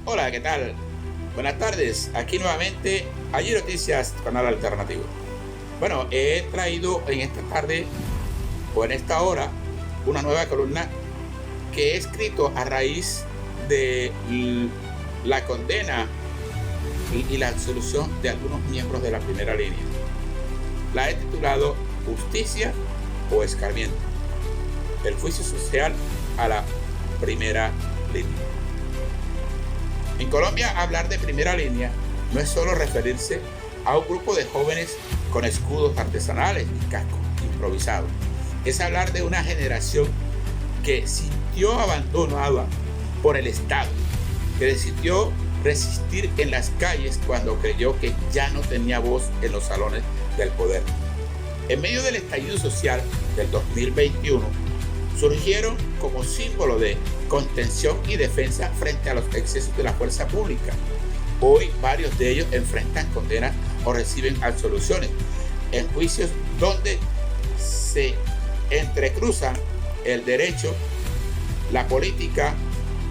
Hola, ¿qué tal? Buenas tardes. Aquí nuevamente, Allí Noticias, canal alternativo. Bueno, he traído en esta tarde o en esta hora una nueva columna que he escrito a raíz de la condena y la absolución de algunos miembros de la primera línea. La he titulado Justicia o Escarmiento. El juicio social a la primera línea. En Colombia, hablar de primera línea no es solo referirse a un grupo de jóvenes con escudos artesanales y cascos improvisados. Es hablar de una generación que sintió abandonada por el Estado, que decidió resistir en las calles cuando creyó que ya no tenía voz en los salones del poder. En medio del estallido social del 2021, surgieron como símbolo de contención y defensa frente a los excesos de la fuerza pública. Hoy varios de ellos enfrentan condenas o reciben absoluciones en juicios donde se entrecruzan el derecho, la política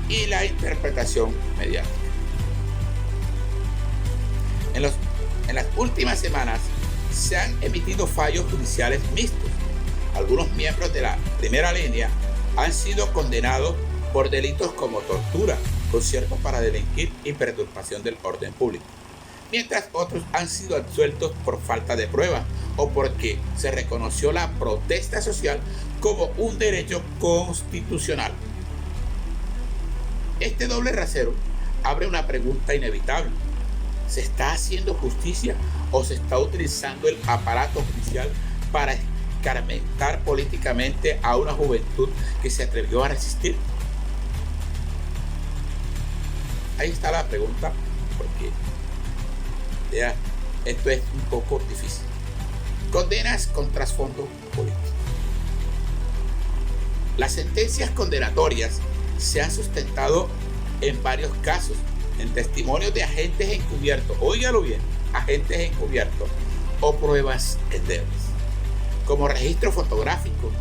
y la interpretación mediática. En las últimas semanas se han emitido fallos judiciales mixtos. Algunos miembros de la primera línea han sido condenados por delitos como tortura, conciertos para delinquir y perturbación del orden público, mientras otros han sido absueltos por falta de pruebas o porque se reconoció la protesta social como un derecho constitucional. Este doble rasero abre una pregunta inevitable. ¿Se está haciendo justicia o se está utilizando el aparato judicial para escarmentar políticamente a una juventud que se atrevió a resistir? Ahí está la pregunta, porque ya, esto es un poco difícil. Condenas con trasfondo político. Las sentencias condenatorias se han sustentado en varios casos, en testimonios de agentes encubiertos, óigalo bien, agentes encubiertos o pruebas endebles, como registros fotográficos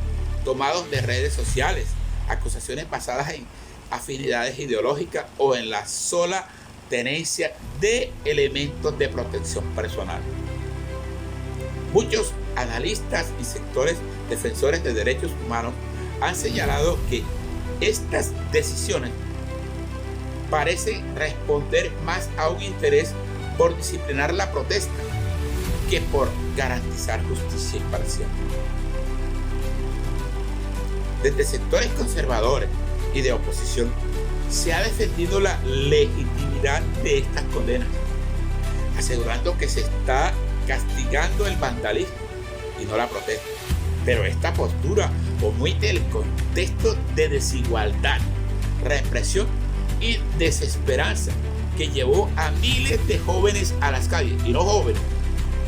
tomados de redes sociales, acusaciones basadas en afinidades ideológicas o en la sola tenencia de elementos de protección personal. Muchos analistas y sectores defensores de derechos humanos han señalado que estas decisiones parecen responder más a un interés por disciplinar la protesta que por garantizar justicia imparcial. Desde sectores conservadores y de oposición se ha defendido la legitimidad de estas condenas, asegurando que se está castigando el vandalismo y no la protesta. Pero esta postura omite el contexto de desigualdad, represión y desesperanza que llevó a miles de jóvenes a las calles. Y no jóvenes,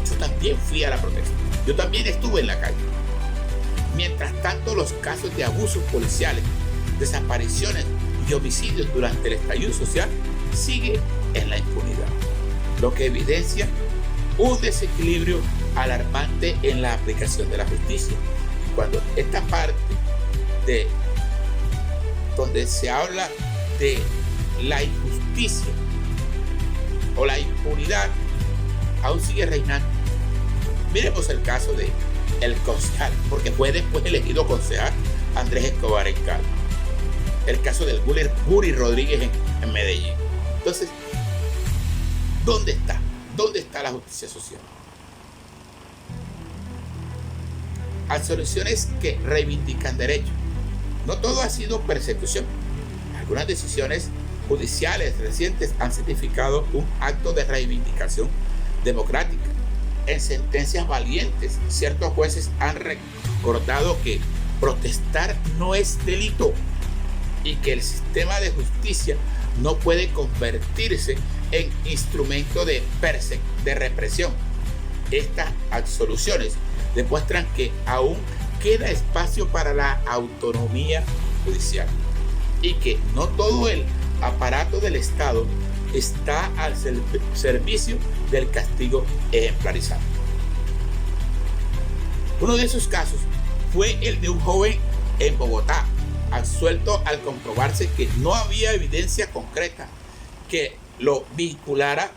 yo también fui a la protesta, yo también estuve en la calle. Mientras tanto, los casos de abusos policiales, desapariciones y homicidios durante el estallido social siguen en la impunidad, lo que evidencia un desequilibrio alarmante en la aplicación de la justicia. Cuando esta parte de donde se habla de la injusticia o la impunidad aún sigue reinando. Miremos el caso de el concejal, porque fue después elegido concejal Andrés Escobar en Cali. El caso del Guri Rodríguez en Medellín. Entonces, ¿dónde está? ¿Dónde está la justicia social? Absoluciones que reivindican derechos. No todo ha sido persecución. Algunas decisiones judiciales recientes han significado un acto de reivindicación democrática. En sentencias valientes, ciertos jueces han recordado que protestar no es delito y que el sistema de justicia no puede convertirse en instrumento de represión. Estas absoluciones demuestran que aún queda espacio para la autonomía judicial y que no todo el aparato del Estado está al servicio del castigo ejemplarizado. Uno de esos casos fue el de un joven en Bogotá, absuelto al comprobarse que no había evidencia concreta que lo vinculara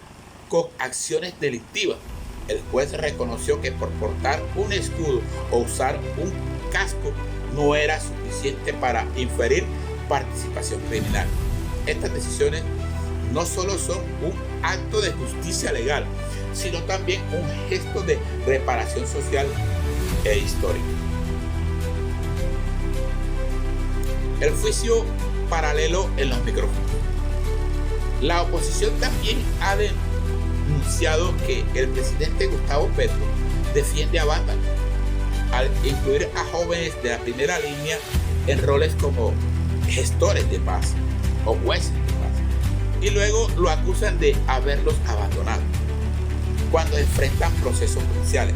con acciones delictivas. El juez reconoció que por portar un escudo o usar un casco no era suficiente para inferir participación criminal. Estas decisiones no solo son un acto de justicia legal, sino también un gesto de reparación social e histórica. El juicio paralelo en los micrófonos. La oposición también ha denunciado que el presidente Gustavo Petro defiende a vándalos al incluir a jóvenes de la primera línea en roles como gestores de paz o jueces de paz, y luego lo acusan de haberlos abandonado cuando enfrentan procesos judiciales.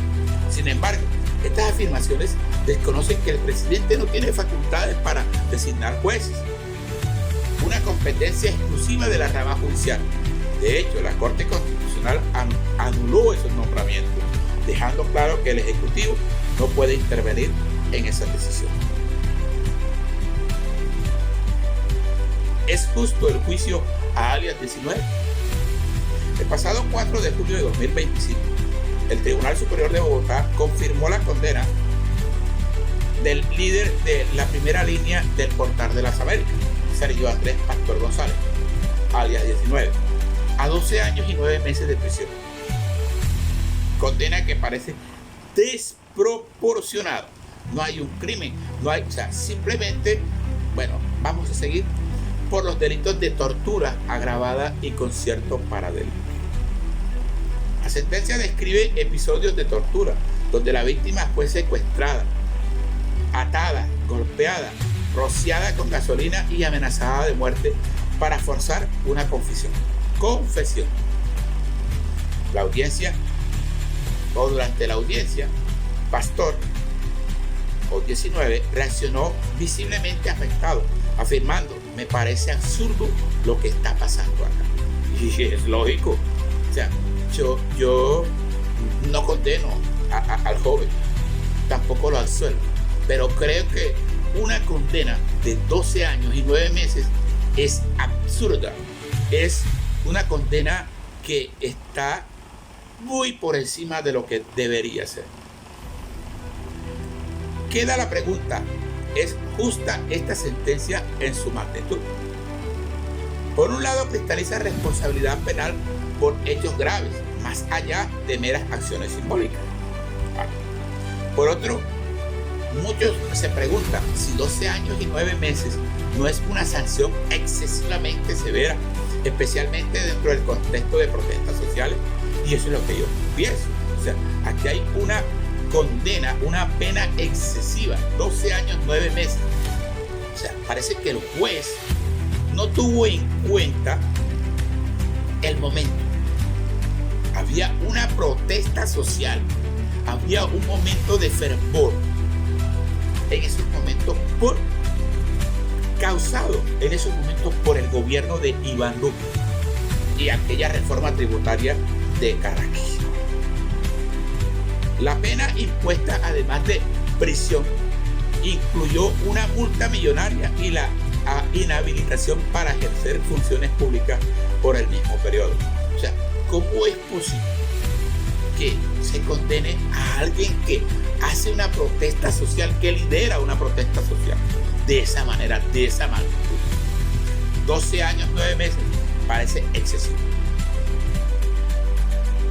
Sin embargo, estas afirmaciones desconocen que el presidente no tiene facultades para designar jueces, una competencia exclusiva de la rama judicial. De hecho, la Corte Constitucional anuló esos nombramientos, dejando claro que el Ejecutivo no puede intervenir en esa decisión. ¿Es justo el juicio a alias 19? El pasado 4 de julio de 2025, el Tribunal Superior de Bogotá confirmó la condena del líder de la primera línea del Portal de las Américas, Sergio Andrés Pastor González, alias 19, a 12 años y 9 meses de prisión. Condena que parece desproporcionada. No hay un crimen, simplemente, vamos a seguir por los delitos de tortura agravada y concierto para delito. La sentencia describe episodios de tortura donde la víctima fue secuestrada, atada, golpeada, rociada con gasolina y amenazada de muerte para forzar una confesión. La audiencia, o durante la audiencia, Pastor, o 19, reaccionó visiblemente afectado, afirmando: me parece absurdo lo que está pasando acá. Y es lógico. Yo no condeno al joven, tampoco lo absuelvo, pero creo que una condena de 12 años y 9 meses es absurda. Es una condena que está muy por encima de lo que debería ser. Queda la pregunta: ¿es justa esta sentencia en su magnitud? Por un lado, cristaliza responsabilidad penal por hechos graves, más allá de meras acciones simbólicas. Por otro, muchos se preguntan si 12 años y 9 meses no es una sanción excesivamente severa, especialmente dentro del contexto de protestas sociales, y eso es lo que yo pienso. Aquí hay una condena, una pena excesiva, 12 años, 9 meses. Parece que el juez no tuvo en cuenta el momento. Había una protesta social, había un momento de fervor en esos momentos, causado en esos momentos por el gobierno de Iván Duque y aquella reforma tributaria de Carrasquilla. La pena impuesta, además de prisión, incluyó una multa millonaria y la inhabilitación para ejercer funciones públicas por el mismo periodo. ¿Cómo es posible que se condene a alguien que hace una protesta social, que lidera una protesta social de esa manera, de esa magnitud? 12 años, 9 meses, parece excesivo.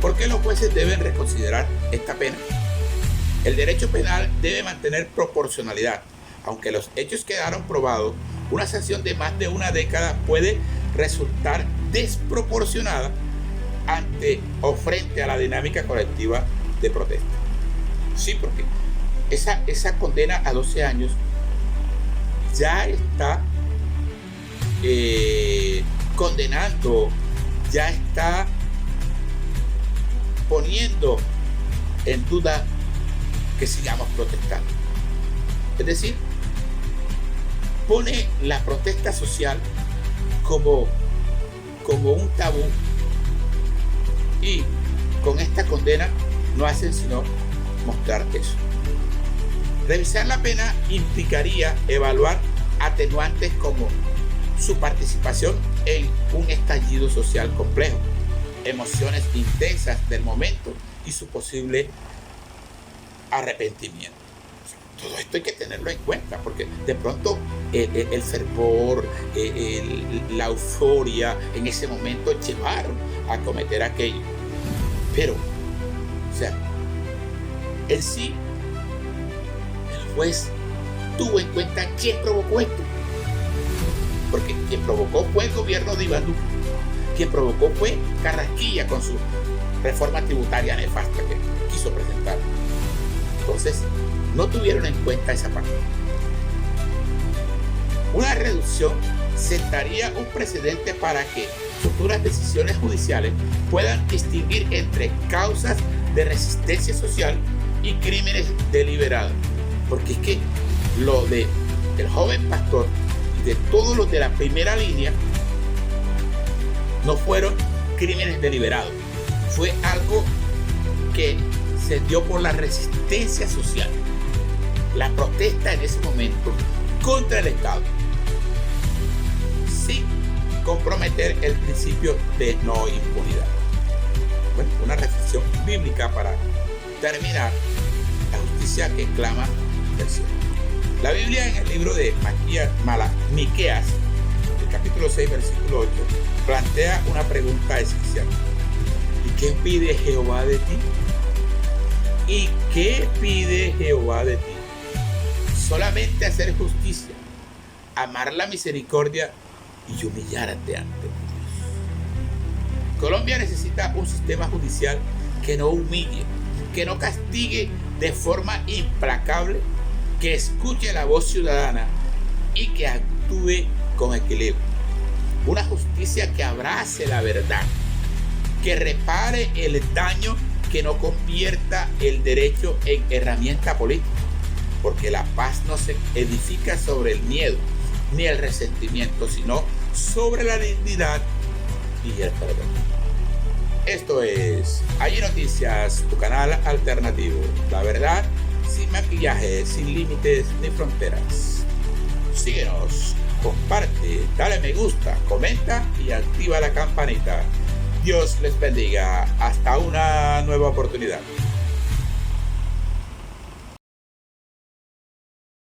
¿Por qué los jueces deben reconsiderar esta pena? El derecho penal debe mantener proporcionalidad. Aunque los hechos quedaron probados, una sanción de más de una década puede resultar desproporcionada ante o frente a la dinámica colectiva de protesta. Sí, porque esa condena a 12 años ya está condenando, ya está poniendo en duda que sigamos protestando. Es decir, pone la protesta social como un tabú, y con esta condena no hacen sino mostrar eso. Revisar la pena implicaría evaluar atenuantes como su participación en un estallido social complejo, emociones intensas del momento y su posible arrepentimiento. Todo esto hay que tenerlo en cuenta, porque de pronto el fervor, la euforia en ese momento llevaron a cometer aquello. Pero, o sea, en sí, el juez tuvo en cuenta quién provocó esto. Porque quien provocó fue el gobierno de Iván Duque. Quien provocó fue Carrasquilla con su reforma tributaria nefasta que quiso presentar. Entonces, no tuvieron en cuenta esa parte. Una reducción sentaría un precedente para que futuras decisiones judiciales puedan distinguir entre causas de resistencia social y crímenes deliberados. Porque es que lo del joven pastor y de todos los de la primera línea no fueron crímenes deliberados. Fue algo que se dio por la resistencia social, la protesta en ese momento contra el Estado, sin comprometer el principio de no impunidad. Bueno, una reflexión bíblica para terminar la justicia que clama del cielo. La Biblia en el libro de Miqueas, el capítulo 6, versículo 8, plantea una pregunta esencial. ¿Y qué pide Jehová de ti? ¿Y qué pide Jehová de ti? Solamente hacer justicia, amar la misericordia y humillarte ante Dios. Colombia necesita un sistema judicial que no humille, que no castigue de forma implacable, que escuche la voz ciudadana y que actúe con equilibrio. Una justicia que abrace la verdad, que repare el daño, que no convierta el derecho en herramienta política. Porque la paz no se edifica sobre el miedo ni el resentimiento, sino sobre la dignidad y el perdón. Esto es Allí Noticias, tu canal alternativo. La verdad, sin maquillaje, sin límites ni fronteras. Síguenos, comparte, dale me gusta, comenta y activa la campanita. Dios les bendiga. Hasta una nueva oportunidad.